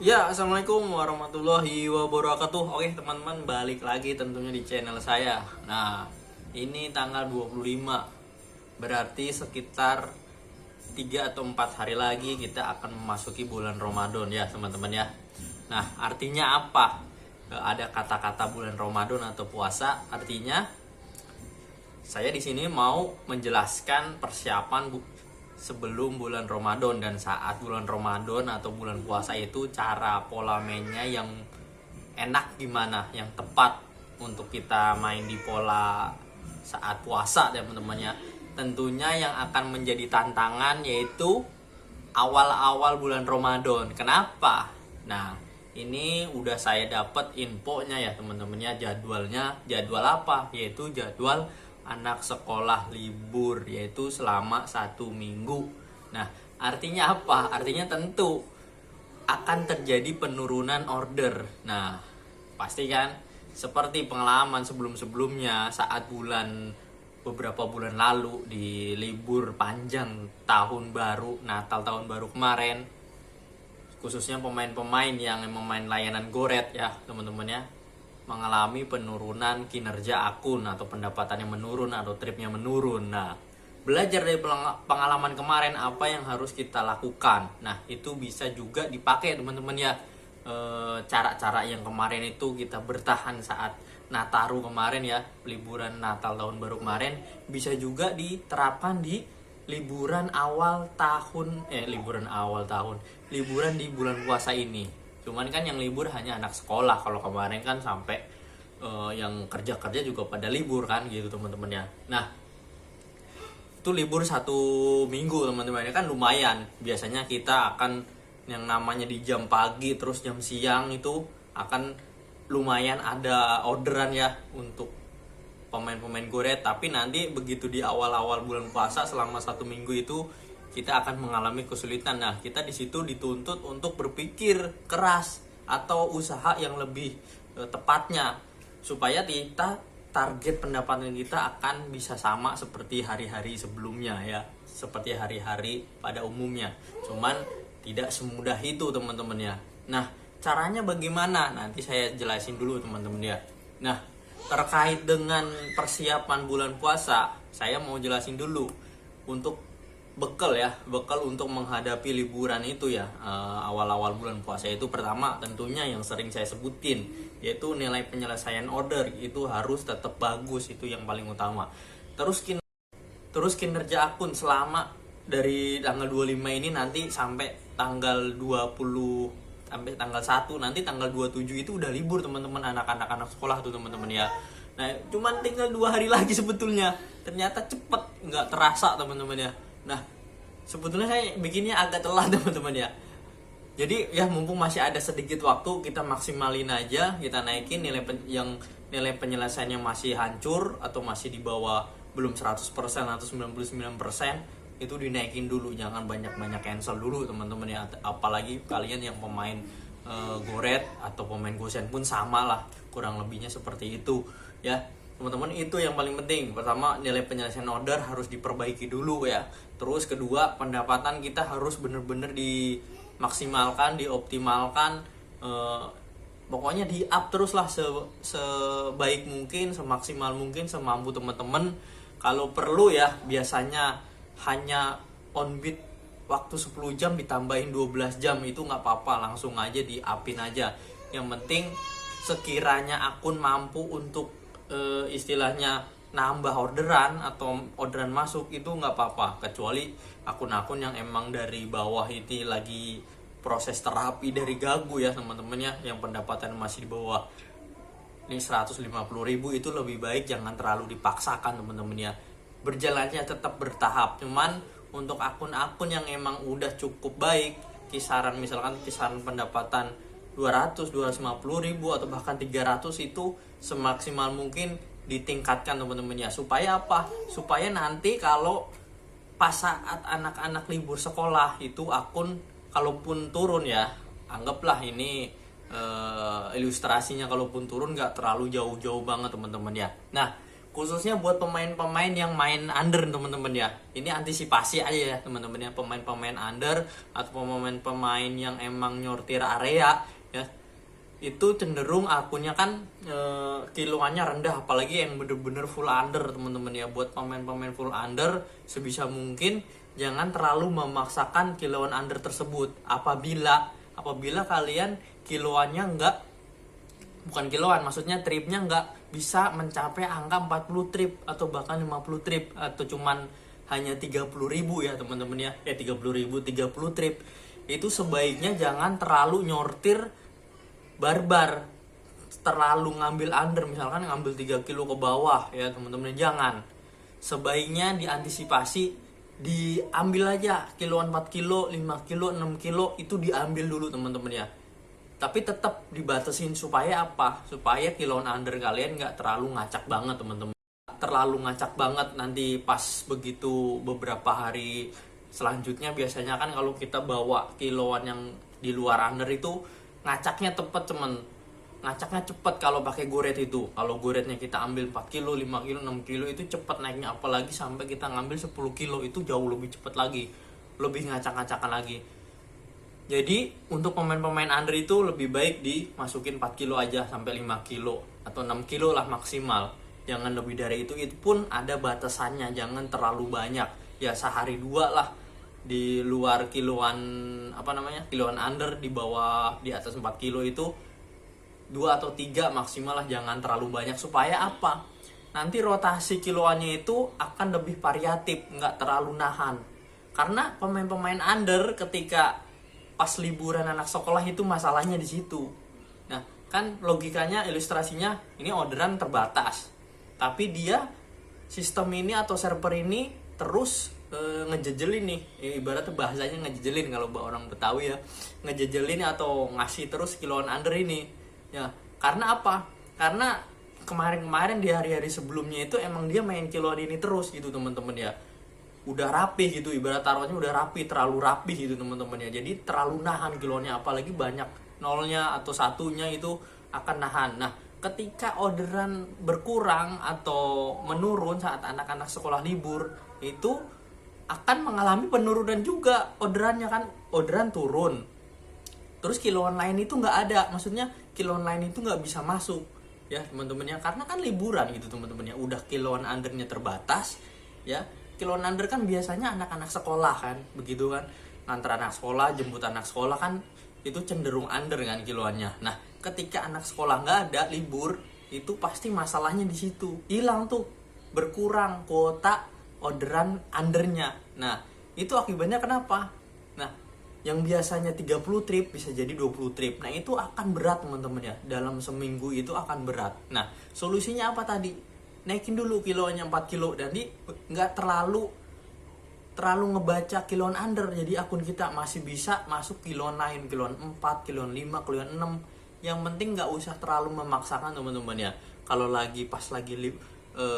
Ya, assalamualaikum warahmatullahi wabarakatuh. Oke, teman-teman, balik lagi tentunya di channel saya. Nah, ini tanggal 25. Berarti sekitar 3 atau 4 hari lagi kita akan memasuki bulan Ramadan ya, teman-teman ya. Nah, artinya apa? Ada kata-kata bulan Ramadan atau puasa, artinya saya di sini mau menjelaskan persiapan sebelum bulan Ramadan dan saat bulan Ramadan atau bulan puasa itu cara pola mainnya yang enak gimana, yang tepat untuk kita main di pola saat puasa teman-teman ya. Tentunya yang akan menjadi tantangan yaitu awal-awal bulan Ramadan. Kenapa? Nah, ini udah saya dapat infonya ya teman-teman ya, jadwalnya. Jadwal apa? Yaitu jadwal anak sekolah libur, yaitu selama 1 minggu. Nah, artinya apa? Artinya tentu akan terjadi penurunan order. Nah, pasti kan seperti pengalaman sebelum-sebelumnya saat beberapa bulan lalu di libur panjang tahun baru, Natal tahun baru kemarin, khususnya pemain-pemain yang memain layanan goret ya teman-teman ya, mengalami penurunan kinerja akun atau pendapatannya menurun atau tripnya menurun. Nah, belajar dari pengalaman kemarin apa yang harus kita lakukan. Nah, itu bisa juga dipakai teman-teman ya. Cara-cara yang kemarin itu kita bertahan saat Nataru kemarin ya, liburan Natal tahun baru kemarin, bisa juga diterapkan di liburan di bulan puasa ini. Cuman kan yang libur hanya anak sekolah. Kalau kemarin kan sampai yang kerja-kerja juga pada libur kan gitu teman-teman ya. Nah, itu libur 1 minggu teman-teman ya, kan lumayan. Biasanya kita akan yang namanya di jam pagi terus jam siang itu akan lumayan ada orderan ya untuk pemain-pemain goret. Tapi nanti begitu di awal-awal bulan puasa selama 1 minggu itu kita akan mengalami kesulitan. Nah, kita di situ dituntut untuk berpikir keras atau usaha yang lebih tepatnya supaya kita target pendapatan kita akan bisa sama seperti hari-hari sebelumnya ya, seperti hari-hari pada umumnya. Cuman tidak semudah itu teman-teman ya. Nah, caranya bagaimana? Nanti saya jelasin dulu teman-teman ya. Nah, terkait dengan persiapan bulan puasa, saya mau jelasin dulu untuk bekal untuk menghadapi liburan itu ya. Awal-awal bulan puasa itu pertama tentunya yang sering saya sebutin, yaitu nilai penyelesaian order itu harus tetap bagus, itu yang paling utama. Terus kinerja akun selama dari tanggal 25 ini nanti sampai tanggal 20, sampai tanggal 1, nanti tanggal 27 itu udah libur teman-teman, anak sekolah tuh teman-teman ya. Nah, cuman tinggal 2 hari lagi sebetulnya. Ternyata cepet, nggak terasa teman-teman ya. Nah, sebetulnya saya bikinnya agak telat teman-teman ya. Jadi ya mumpung masih ada sedikit waktu, kita maksimalin aja, kita naikin nilai penyelesaiannya masih hancur atau masih di bawah belum 100% atau 99%, itu dinaikin dulu, jangan banyak-banyak cancel dulu teman-teman ya. Apalagi kalian yang pemain goret atau pemain gosen pun sama lah, kurang lebihnya seperti itu ya teman-teman. Itu yang paling penting. Pertama, nilai penyelesaian order harus diperbaiki dulu ya. Terus kedua, pendapatan kita harus bener-bener dimaksimalkan, dioptimalkan, pokoknya di up terus lah sebaik mungkin, semaksimal mungkin, semampu teman-teman. Kalau perlu ya, biasanya hanya on beat waktu 10 jam ditambahin 12 jam, itu nggak apa-apa, langsung aja di upin aja. Yang penting sekiranya akun mampu untuk istilahnya nambah orderan atau orderan masuk, itu nggak apa-apa, kecuali akun-akun yang emang dari bawah itu lagi proses terapi dari gagu ya teman-teman ya, yang pendapatan masih di bawah ini 150.000, itu lebih baik jangan terlalu dipaksakan teman-teman ya, berjalannya tetap bertahap. Cuman untuk akun-akun yang emang udah cukup baik, misalkan kisaran pendapatan 250 ribu atau bahkan 300, itu semaksimal mungkin ditingkatkan teman-teman ya. Supaya apa? Supaya nanti kalau pas saat anak-anak libur sekolah itu akun kalaupun turun ya, anggaplah ini ilustrasinya, kalaupun turun nggak terlalu jauh-jauh banget teman-teman ya. Nah, khususnya buat pemain-pemain yang main under teman-teman ya. Ini antisipasi aja ya teman-teman ya, pemain-pemain under atau pemain-pemain yang emang nyortir area ya, itu cenderung akunnya kan kiloannya rendah, apalagi yang bener-bener full under teman-teman ya. Buat pemain-pemain full under sebisa mungkin jangan terlalu memaksakan kiloan under tersebut. Apabila kalian kiloannya bukan kiloan, maksudnya tripnya nggak bisa mencapai angka 40 trip atau bahkan 50 trip, atau cuman hanya 30.000 ya teman-teman ya. 30.000, 30 trip. Itu sebaiknya jangan terlalu nyortir barbar, terlalu ngambil under, misalkan ngambil 3 kilo ke bawah ya teman-teman. Jangan. Sebaiknya diantisipasi, diambil aja kiloan 4 kilo, 5 kilo, 6 kilo itu diambil dulu teman-teman ya. Tapi tetap dibatasin supaya apa? Supaya kiloan under kalian nggak terlalu ngacak banget teman-teman. Terlalu ngacak banget nanti pas begitu beberapa hari selanjutnya. Biasanya kan kalau kita bawa kiloan yang di luar under itu ngacaknya cepet ngacaknya cepet kalau pakai goret itu. Kalau goretnya kita ambil 4 kilo, 5 kilo, 6 kilo itu cepet naiknya, apalagi sampai kita ngambil 10 kilo itu jauh lebih cepet lagi, lebih ngacak-ngacakan lagi. Jadi untuk pemain-pemain under itu lebih baik dimasukin 4 kilo aja sampai 5 kilo atau 6 kilo lah maksimal. Jangan lebih dari itu pun ada batasannya, jangan terlalu banyak. Ya sehari 2 lah di luar kiloan kiloan under, di bawah, di atas 4 kilo itu 2 atau 3 maksimal lah, jangan terlalu banyak. Supaya apa? Nanti rotasi kiloannya itu akan lebih variatif, nggak terlalu nahan. Karena pemain-pemain under ketika pas liburan anak sekolah itu masalahnya di situ. Nah, kan logikanya, ilustrasinya ini orderan terbatas. Tapi dia sistem ini atau server ini terus ngejejelin nih. Ibaratnya bahasanya ngejejelin kalau orang Betawi ya. Ngejejelin atau ngasih terus kiloan under ini. Ya, karena apa? Karena kemarin-kemarin di hari-hari sebelumnya itu emang dia main kiloan ini terus gitu teman-teman ya. Udah rapi gitu, ibarat taruhnya udah rapi, terlalu rapi gitu teman-teman ya. Jadi terlalu nahan kilonya, apalagi banyak nolnya atau satunya itu akan nahan. Nah, ketika orderan berkurang atau menurun saat anak-anak sekolah libur, itu akan mengalami penurunan juga orderannya kan. Orderan turun, terus kiloan lain itu nggak ada, maksudnya kiloan lain itu nggak bisa masuk ya teman-teman ya, karena kan liburan gitu teman-teman ya. Udah kiloan undernya terbatas ya. Kiloan under kan biasanya anak-anak sekolah kan, begitu kan, ngantar anak sekolah, jemput anak sekolah kan, itu cenderung under kan kiloannya. Nah, ketika anak sekolah nggak ada, libur, itu pasti masalahnya di situ, hilang tuh, berkurang kuota orderan undernya. Nah, itu akibatnya kenapa? Nah, yang biasanya 30 trip bisa jadi 20 trip. Nah, itu akan berat teman-teman ya, dalam seminggu itu akan berat. Nah, solusinya apa tadi? Naikin dulu kilonya 4 kilo, dan nggak terlalu ngebaca kiloan under. Jadi akun kita masih bisa masuk kiloan lain, kiloan 4, kiloan 5, kiloan 6. Yang penting nggak usah terlalu memaksakan teman-teman ya. Kalau lagi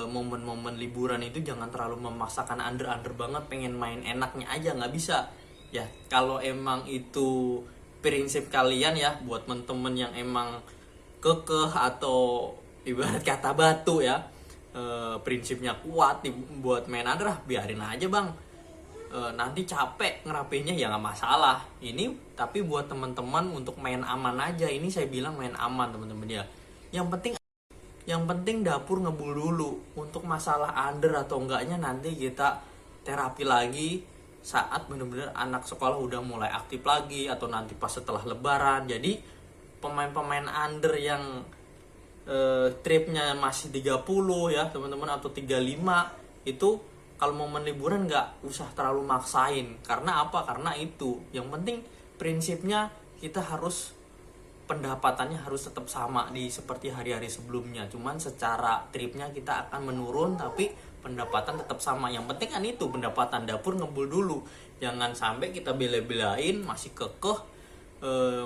momen-momen liburan itu jangan terlalu memaksakan under banget, pengen main enaknya aja, nggak bisa ya. Kalau emang itu prinsip kalian ya, buat temen-temen yang emang kekeh atau ibarat kata batu ya, prinsipnya kuat nih buat main under, biarin aja bang. Nanti capek ngerapinya ya nggak masalah. Ini tapi buat teman-teman untuk main aman aja. Ini saya bilang main aman teman-teman ya. Yang penting dapur ngebul dulu. Untuk masalah under atau enggaknya nanti kita terapi lagi saat benar-benar anak sekolah udah mulai aktif lagi, atau nanti pas setelah lebaran. Jadi pemain-pemain under yang tripnya masih 30 ya teman-teman, atau 35, itu kalau momen liburan nggak usah terlalu maksain. Karena apa? Karena itu yang penting prinsipnya kita harus, pendapatannya harus tetap sama seperti hari-hari sebelumnya. Cuman secara tripnya kita akan menurun, tapi pendapatan tetap sama. Yang penting kan itu, pendapatan dapur ngebul dulu. Jangan sampai kita bela-belain masih kekeh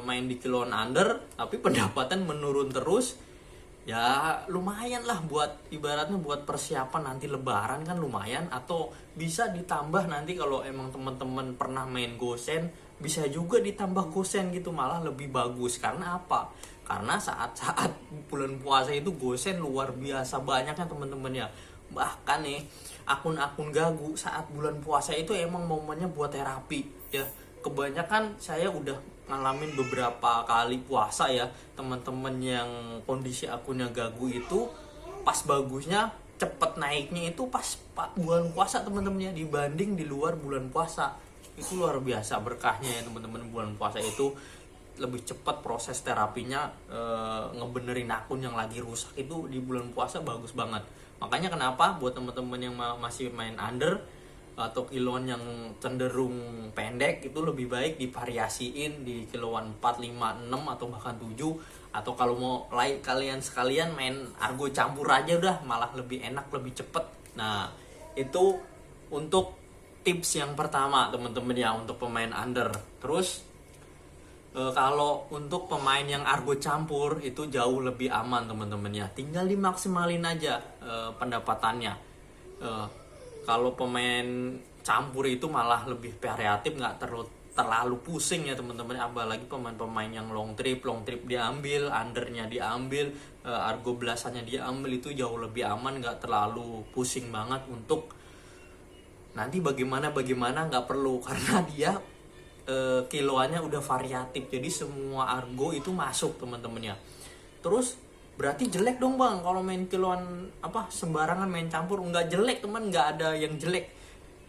main di kiloan under, tapi pendapatan menurun terus. Ya lumayan lah buat, ibaratnya buat persiapan nanti lebaran kan lumayan. Atau bisa ditambah nanti kalau emang teman-teman pernah main gosen bisa juga ditambah gosen gitu, malah lebih bagus. Karena apa? Karena saat-saat bulan puasa itu gosen luar biasa banyaknya teman-teman ya. Bahkan nih akun-akun gagu saat bulan puasa itu emang momennya buat terapi ya. Kebanyakan saya udah ngalamin beberapa kali puasa ya, teman-teman yang kondisi akunnya gagu itu pas bagusnya cepet naiknya itu pas bulan puasa teman-teman ya, dibanding di luar bulan puasa. Itu luar biasa berkahnya ya teman-teman, bulan puasa itu lebih cepat proses terapinya. Ngebenerin akun yang lagi rusak itu di bulan puasa bagus banget. Makanya kenapa buat teman-teman yang masih main under atau kiloan yang cenderung pendek itu lebih baik divariasiin di kiloan 4, 5, 6 atau bahkan 7. Atau kalau mau kalian sekalian main argo campur aja udah, malah lebih enak, lebih cepet. Nah itu untuk tips yang pertama teman-teman ya, untuk pemain under. Terus kalau untuk pemain yang argo campur itu jauh lebih aman teman-teman ya, tinggal dimaksimalin aja pendapatannya. Kalau pemain campur itu malah lebih variatif, nggak terlalu pusing ya teman-teman. Apalagi pemain-pemain yang long trip diambil, undernya diambil, argo belasannya diambil, itu jauh lebih aman, nggak terlalu pusing banget. Untuk nanti bagaimana nggak perlu, karena dia kiloannya udah variatif, jadi semua argo itu masuk teman-teman ya. Terus berarti jelek dong bang kalau main kiloan sembarangan main campur? Nggak jelek teman, nggak ada yang jelek.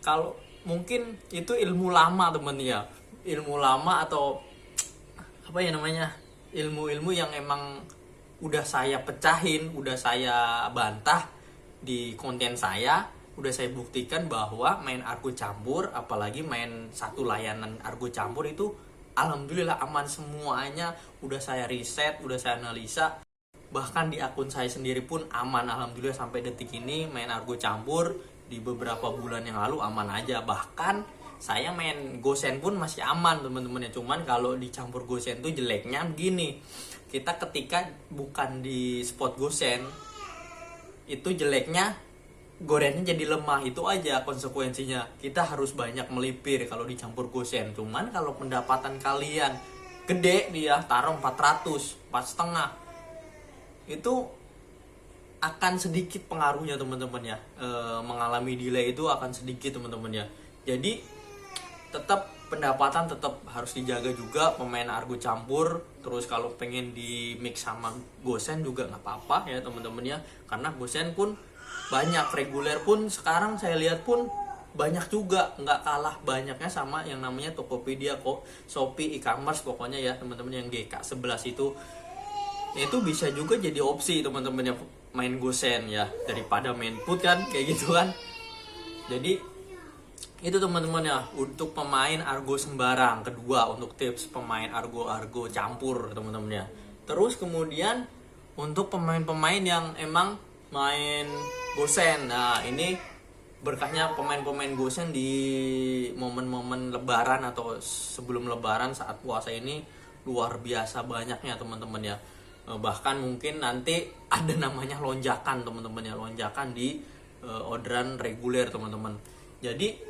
Kalau mungkin itu ilmu lama teman ya, ilmu lama atau ilmu-ilmu yang emang udah saya pecahin, udah saya bantah di konten saya. Udah saya buktikan bahwa main argo campur, apalagi main satu layanan argo campur itu alhamdulillah aman semuanya. Udah saya riset, udah saya analisa, bahkan di akun saya sendiri pun aman alhamdulillah sampai detik ini. Main argo campur di beberapa bulan yang lalu aman aja. Bahkan saya main gosen pun masih aman teman-teman ya. Cuman kalau dicampur gosen tuh jeleknya begini, kita ketika bukan di spot gosen itu jeleknya gorennya jadi lemah. Itu aja konsekuensinya, kita harus banyak melipir kalau dicampur gosen. Cuman kalau pendapatan kalian gede, dia taruh 400, 4,5, itu akan sedikit pengaruhnya teman-teman ya. Mengalami delay itu akan sedikit teman-teman ya. Jadi tetap pendapatan tetap harus dijaga juga pemain argo campur. Terus kalau pengen di mix sama gosen juga nggak apa-apa ya teman-teman ya, karena gosen pun banyak, reguler pun sekarang saya lihat pun banyak juga, nggak kalah banyaknya sama yang namanya Tokopedia kok, Shopee, e-commerce pokoknya ya teman-teman. Yang GK11 itu bisa juga jadi opsi teman-teman ya, main gosen ya, daripada main put kan kayak gitu kan. Jadi itu teman-teman ya untuk pemain argo sembarang. Kedua untuk tips pemain argo campur teman-teman ya. Terus kemudian untuk pemain-pemain yang emang main gosen, nah ini berkahnya pemain-pemain gosen di momen-momen lebaran atau sebelum lebaran saat puasa ini luar biasa banyaknya teman-teman ya. Bahkan mungkin nanti ada namanya lonjakan teman-teman ya, lonjakan di orderan reguler teman-teman. Jadi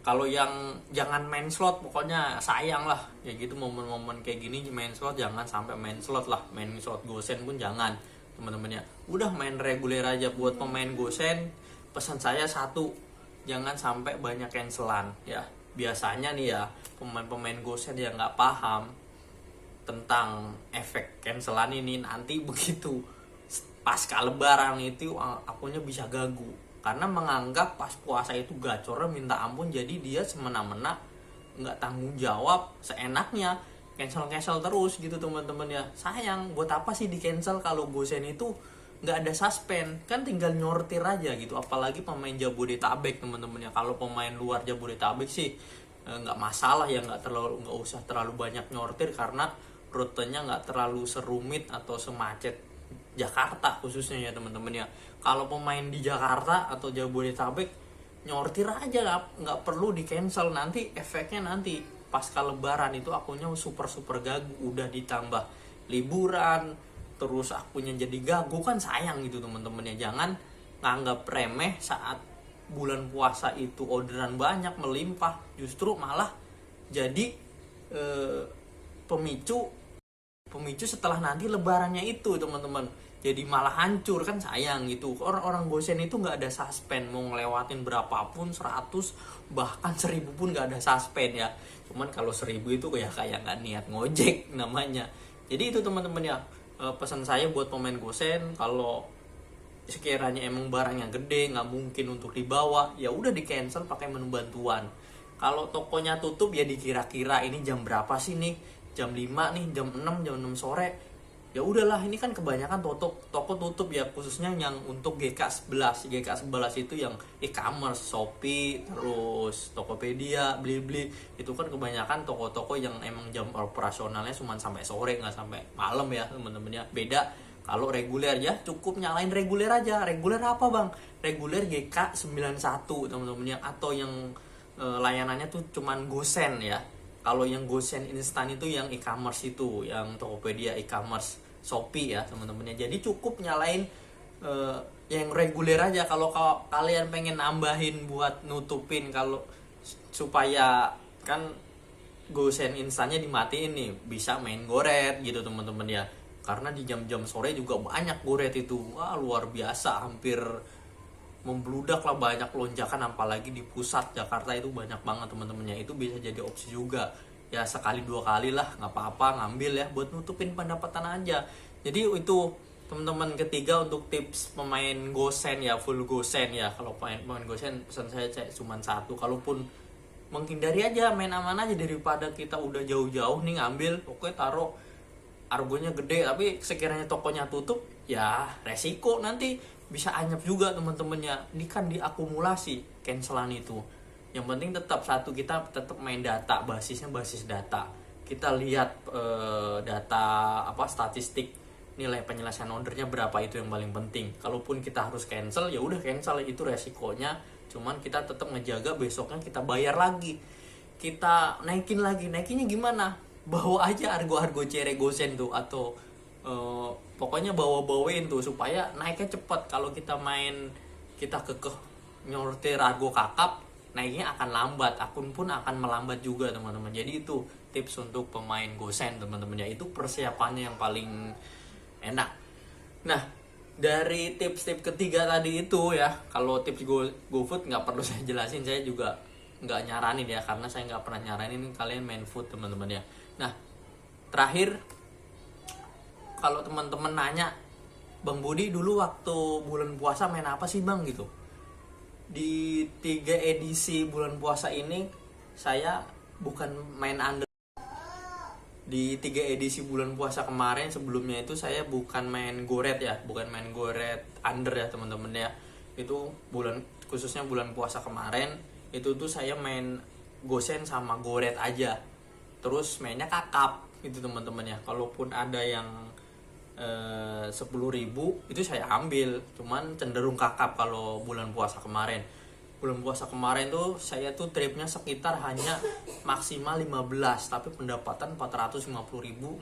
kalau yang jangan main slot, pokoknya sayang lah ya gitu, momen-momen kayak gini main slot jangan sampai main slot lah, main slot gosen pun jangan teman-teman ya. Udah main reguler aja. Buat pemain gosen pesan saya satu, jangan sampai banyak cancelan ya. Biasanya nih ya pemain-pemain gosen yang nggak paham tentang efek cancelan ini, nanti begitu pasca lebaran itu akunnya bisa gagu, karena menganggap pas puasa itu gacornya minta ampun. Jadi dia semena-mena nggak tanggung jawab, seenaknya cancel terus gitu teman-teman ya. Sayang, buat apa sih di cancel kalau gosen itu nggak ada suspend, kan tinggal nyortir aja gitu. Apalagi pemain Jabodetabek teman-teman ya. Kalau pemain luar Jabodetabek sih nggak masalah ya, nggak usah terlalu banyak nyortir, karena rutenya nggak terlalu serumit atau semacet Jakarta khususnya ya teman-teman ya. Kalau pemain di Jakarta atau Jabodetabek nyortir aja, nggak perlu di cancel. Nanti efeknya nanti pasca lebaran itu akunnya super gagu, udah ditambah liburan terus akunnya jadi gagu, kan sayang gitu teman-teman ya. Jangan nganggap remeh saat bulan puasa itu orderan banyak melimpah, justru malah jadi eh, pemicu setelah nanti lebarannya itu teman-teman. Jadi malah hancur kan, sayang gitu. Orang-orang Gosen itu nggak ada suspend, mau ngelewatin berapapun 100 bahkan 1000 pun nggak ada suspend ya. Cuman kalau 1000 itu kayak nggak niat ngojek namanya. Jadi itu teman-teman ya, pesan saya buat pemain Gosen, kalau sekiranya emang barangnya gede nggak mungkin untuk dibawa, ya udah di cancel pakai menu bantuan. Kalau tokonya tutup ya dikira-kira ini jam berapa sih nih, jam 5 nih, jam 6 sore. Ya udahlah, ini kan kebanyakan toko tutup ya, khususnya yang untuk GK11 itu yang e-commerce, Shopee, terus Tokopedia, Blibli, itu kan kebanyakan toko-toko yang emang jam operasionalnya cuma sampai sore, nggak sampai malam ya teman-teman ya. Beda kalau reguler ya, cukup nyalain reguler aja. Reguler apa bang? Reguler GK91 teman-teman ya, atau yang layanannya tuh cuman Gosen ya. Kalau yang Gosen instan itu yang e-commerce itu, yang Tokopedia e-commerce, Shopee ya teman-temannya. Jadi cukup nyalain yang reguler aja. Kalau kalian pengen nambahin buat nutupin, kalau supaya kan Gosen instannya dimatiin nih, bisa main goret gitu teman-teman ya. Karena di jam-jam sore juga banyak goret itu, wah luar biasa, hampir membludak lah, banyak lonjakan, apalagi di pusat Jakarta itu banyak banget teman-temannya. Itu bisa jadi opsi juga ya, sekali 2 kali lah nggak apa-apa ngambil ya, buat nutupin pendapatan aja. Jadi itu teman-teman, ketiga untuk tips pemain Gosen ya, full Gosen ya. Kalau pemain Gosen pesan saya cuma satu, kalaupun menghindari aja, main aman aja, daripada kita udah jauh-jauh nih ngambil, oke taruh argonya gede tapi sekiranya tokonya tutup, ya resiko nanti bisa anyap juga teman-temannya. Ini kan diakumulasi cancelan itu. Yang penting tetap satu, kita tetap main data, basisnya basis data. Kita lihat data statistik, nilai penyelesaian ordernya berapa, itu yang paling penting. Kalaupun kita harus cancel, ya udah cancel, itu resikonya. Cuman kita tetap ngejaga besoknya kita bayar lagi, kita naikin lagi. Naikinnya gimana? Bawa aja argo cere Gosen tuh, atau pokoknya bawain tuh supaya naiknya cepat. Kalau kita kekeh nyortir argo kakap, naiknya akan lambat, akun pun akan melambat juga teman-teman. Jadi itu tips untuk pemain Gosen teman-teman ya, itu persiapannya yang paling enak. Nah, dari tips-tips ketiga tadi itu ya, kalau tips GoFood nggak perlu saya jelasin, saya juga nggak nyaranin ya, karena saya nggak pernah nyaranin kalian main food teman-teman ya. Nah, terakhir, kalau teman-teman nanya, Bang Budi dulu waktu bulan puasa main apa sih bang gitu, di 3 edisi bulan puasa ini saya bukan main under. Di 3 edisi bulan puasa kemarin sebelumnya itu saya bukan main goret ya, bukan main goret under ya teman-teman ya. Itu khususnya bulan puasa kemarin itu tuh saya main Gosen sama goret aja, terus mainnya kakap itu teman-teman ya. Kalaupun ada yang 10.000 itu saya ambil, cuman cenderung kakap kalau bulan puasa kemarin. Bulan puasa kemarin tuh saya tuh tripnya sekitar hanya maksimal 15, tapi pendapatan 450.000,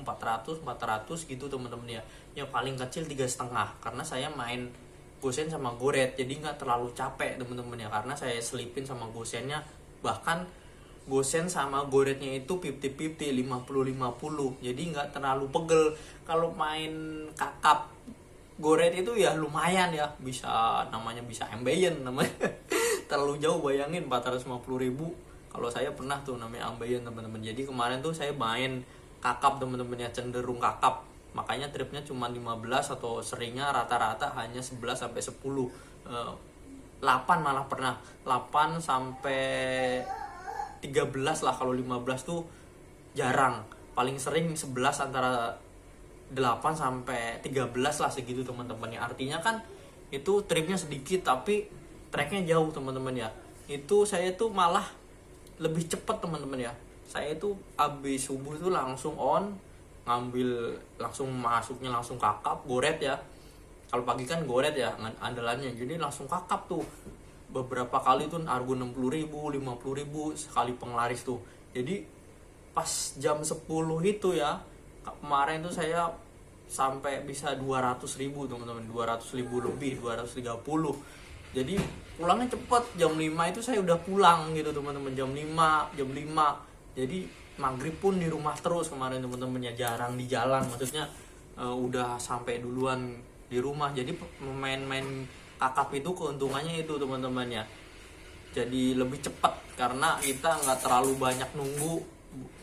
400 gitu teman-teman ya. Yang paling kecil 3,5, karena saya main Gosen sama goret, jadi nggak terlalu capek teman-teman ya, karena saya selipin sama Gosennya. Bahkan Gosen sama goretnya itu 50-50, 50-50, jadi nggak terlalu pegel. Kalau main kakap goret itu ya lumayan ya, bisa ambeien namanya. Terlalu jauh, bayangin 450.000. Kalau saya pernah tuh namanya ambeien teman-teman. Jadi kemarin tuh saya main kakap teman-teman ya, cenderung kakap, makanya tripnya cuma 15, atau seringnya rata-rata hanya 11 sampai 10, 8 malah pernah, 8 sampai 13 lah. Kalau 15 tuh jarang, paling sering 11, antara 8 sampai 13 lah segitu teman-teman ya. Artinya kan itu tripnya sedikit tapi tracknya jauh teman-teman ya. Itu saya tuh malah lebih cepat teman-teman ya. Saya itu abis subuh tuh langsung on, ngambil langsung masuknya langsung kakap goret ya. Kalau pagi kan goret ya andalannya, jadi langsung kakap tuh beberapa kali tuh argo 60.000, 50.000 sekali penglaris tuh. Jadi pas jam 10 itu ya, kemarin tuh saya sampai bisa 200.000 teman-teman, 200.000 lebih, 230. Jadi pulangnya cepet, jam 5 itu saya udah pulang gitu teman-teman, jam 5. Jadi maghrib pun di rumah terus kemarin teman-temannya, jarang di jalan, maksudnya udah sampai duluan di rumah. Jadi main-main kakap itu keuntungannya itu teman-temannya, jadi lebih cepat karena kita nggak terlalu banyak nunggu,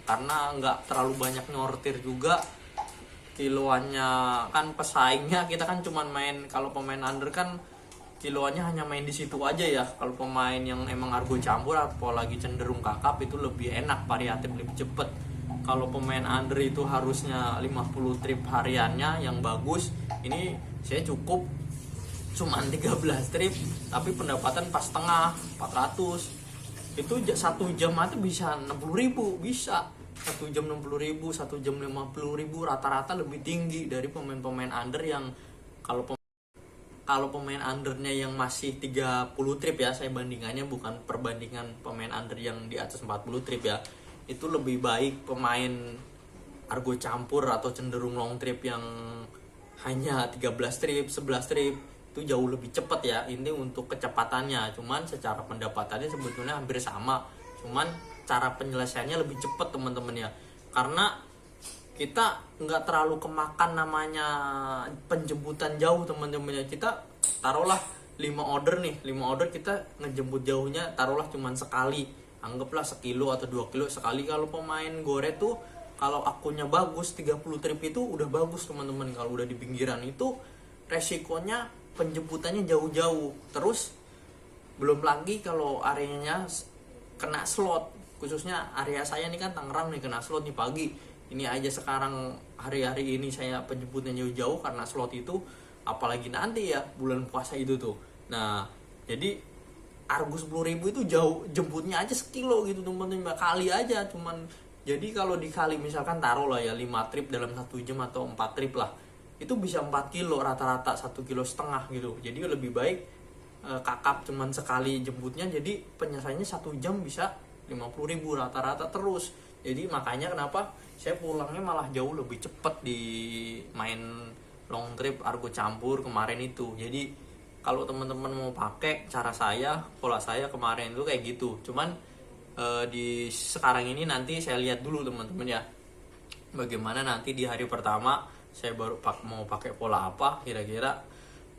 karena nggak terlalu banyak nyortir juga. Kiloannya kan pesaingnya kita kan cuman main, kalau pemain under kan kiloannya hanya main di situ aja ya. Kalau pemain yang emang argo campur apalagi cenderung kakap itu lebih enak, variatif, lebih cepet. Kalau pemain under itu harusnya 50 trip hariannya yang bagus, ini saya cukup cuman 13 trip tapi pendapatan pas setengah 400. Itu 1 jam aja bisa 60.000, bisa 1 jam 60.000, 1 jam 50.000, rata-rata lebih tinggi dari pemain-pemain under yang kalau pemain undernya yang masih 30 trip ya, saya bandingannya bukan perbandingan pemain under yang di atas 40 trip ya, itu lebih baik pemain argo campur atau cenderung long trip yang hanya 13 trip, 11 trip itu jauh lebih cepat ya. Ini untuk kecepatannya, cuman secara pendapatannya sebetulnya hampir sama, cuman cara penyelesaiannya lebih cepat teman-teman ya, karena kita nggak terlalu kemakan namanya penjemputan jauh teman-teman ya. Kita taruhlah 5 order nih, 5 order kita ngejemput jauhnya taruhlah cuman sekali, anggaplah sekilo atau 2 kilo sekali. Kalau pemain gore tuh kalau akunnya bagus 30 trip itu udah bagus teman-teman. Kalau udah di pinggiran itu resikonya penjemputannya jauh-jauh, terus belum lagi kalau areanya kena slot, khususnya area saya nih kan Tangerang nih, kena slot nih pagi. Ini aja sekarang hari-hari ini saya penjemputnya jauh-jauh karena slot itu, apalagi nanti ya bulan puasa itu tuh. Nah jadi argo 10.000 itu jauh, jemputnya aja sekilo gitu teman-teman, kali aja cuman. Jadi kalau dikali misalkan taruh lah ya 5 trip dalam 1 jam atau 4 trip lah, itu bisa 4 kilo rata-rata, 1,5 kilo gitu. Jadi lebih baik kakap cuman sekali jemputnya, jadi penyelesaiannya 1 jam bisa 50.000 rata-rata terus. Jadi makanya kenapa saya pulangnya malah jauh lebih cepet di main long trip argo campur kemarin itu. Jadi kalau teman-teman mau pakai cara saya, pola saya kemarin itu kayak gitu. Cuman di sekarang ini nanti saya lihat dulu teman-teman ya, bagaimana nanti di hari pertama saya baru mau pakai pola apa, kira-kira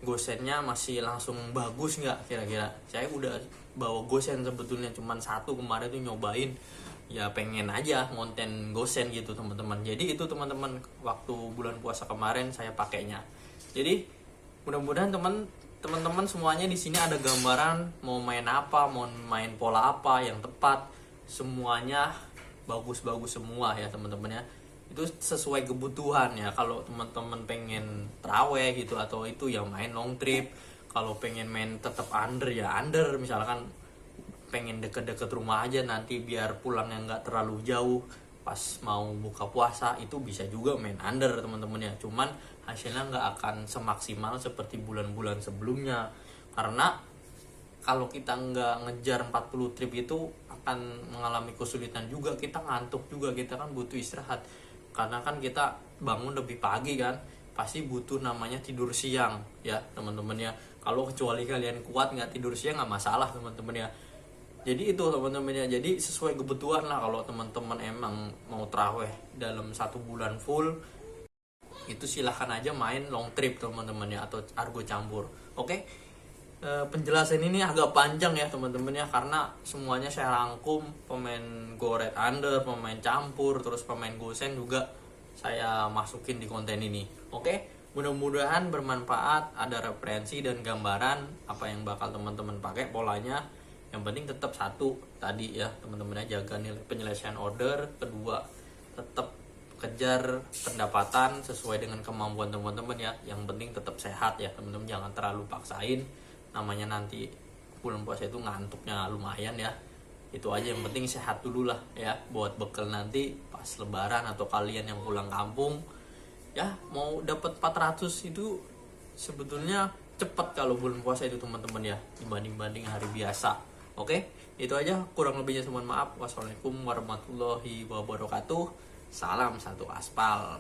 gosennya masih langsung bagus nggak kira-kira. Saya udah bawa gosen sebetulnya cuman 1 kemarin tuh nyobain, ya pengen aja konten gosen gitu teman-teman. Jadi itu teman-teman waktu bulan puasa kemarin saya pakainya. Jadi mudah-mudahan teman-teman semuanya di sini ada gambaran mau main apa, mau main pola apa yang tepat, semuanya bagus-bagus semua ya teman-teman ya. Itu sesuai kebutuhan ya. Kalau teman-teman pengen traweh gitu atau itu ya main long trip. Kalau pengen main tetap under ya under, misalkan pengen deket-deket rumah aja nanti biar pulangnya nggak terlalu jauh pas mau buka puasa, itu bisa juga main under teman-teman ya. Cuman hasilnya nggak akan semaksimal seperti bulan-bulan sebelumnya, karena kalau kita nggak ngejar 40 trip itu akan mengalami kesulitan juga. Kita ngantuk juga, kita kan butuh istirahat, karena kan kita bangun lebih pagi kan, pasti butuh namanya tidur siang ya teman-teman ya. Kalau kecuali kalian kuat nggak tidur siang nggak masalah teman-teman ya. Jadi itu teman-teman ya, jadi sesuai kebutuhan lah. Kalau teman-teman emang mau traweh dalam 1 bulan full, itu silahkan aja main long trip teman-teman ya, atau argo campur. Oke, penjelasan ini agak panjang ya teman-teman ya, karena semuanya saya rangkum, pemain goret under, pemain campur, terus pemain gosen juga saya masukin di konten ini. Oke, mudah-mudahan bermanfaat, ada referensi dan gambaran apa yang bakal teman-teman pakai polanya. Yang penting tetap satu tadi ya teman-teman ya, jaga nilai penyelesaian order. Kedua, tetap kejar pendapatan sesuai dengan kemampuan teman-teman ya. Yang penting tetap sehat ya teman-teman, jangan terlalu paksain, namanya nanti bulan puasa itu ngantuknya lumayan ya. Itu aja, yang penting sehat dulu lah ya, buat bekal nanti pas lebaran atau kalian yang pulang kampung ya. Mau dapat 400 itu sebetulnya cepat kalau bulan puasa itu teman-teman ya, dibanding hari biasa. Oke, itu aja, kurang lebihnya mohon maaf. Wassalamualaikum warahmatullahi wabarakatuh. Salam satu aspal.